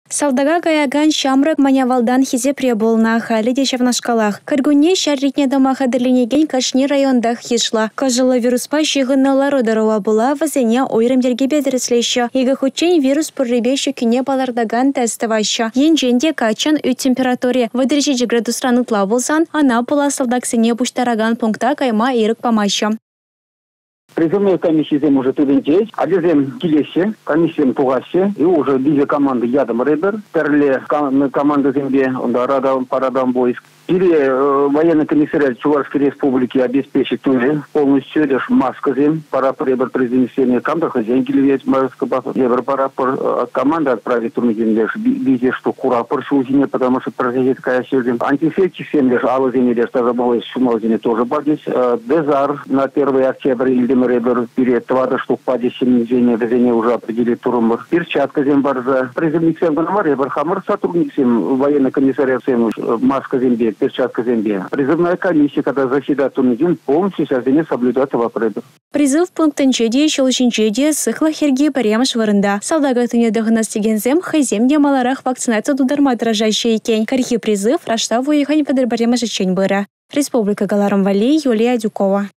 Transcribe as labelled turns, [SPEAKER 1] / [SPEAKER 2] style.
[SPEAKER 1] Салдага гаяган шамрак манявалдан хизе преболна хали дешевна шкалах. Каргуне шарритне дома хадерленеген Кашни райондах хишла. Кажыла вируспа шигыннала родарова была вазене ойрым дерге бедреслеща. Ига хучень вирус пурребещу кине балардаган тестоваща. Енженде качан үй температуре в 30 градус ранытла болсан, ана пола салдаксене пуштараган пункта кайма ирык помаща.
[SPEAKER 2] Призывной комиссии уже туденчесть, а дезем килесе, комиссиям тугасе, и уже бизе команды ядом ребер, перле команды земле, он да парадам войск. Или военный комиссариат Чувашской республики обеспечит полностью лишь маска зем, пора прибор произнесения камда, хозяин гильвец, маска бафа, евро пора команда отправить турнизм лишь, бизе что кура поршузине, потому что произойдет такая сюжем. Антисептик всем лишь, алузине лишь, тоже было сумалзине тоже бадис. Дезар на 1 октября или ребер, перед 20 штук по 10 недельное везение уже определит турмар. Перчатка зем барза, призывник всем ребер, хамар сотрудник всем, военный комиссариат всем, маска земле, перчатка земли. Призывная комиссия, когда заседает турнизм, полностью создание соблюдать вопросы.
[SPEAKER 1] Призыв пунктанчеде, шелчинчеде, сыхла херги паремаш варында. Салдага туне дохнастигензем, хайземде маларах вакцинация дударма дрожащая икень. Кархи призыв, раштаву ехань подр паремаш ичень быра. Республика Галарам Вали, Юлия Дюкова.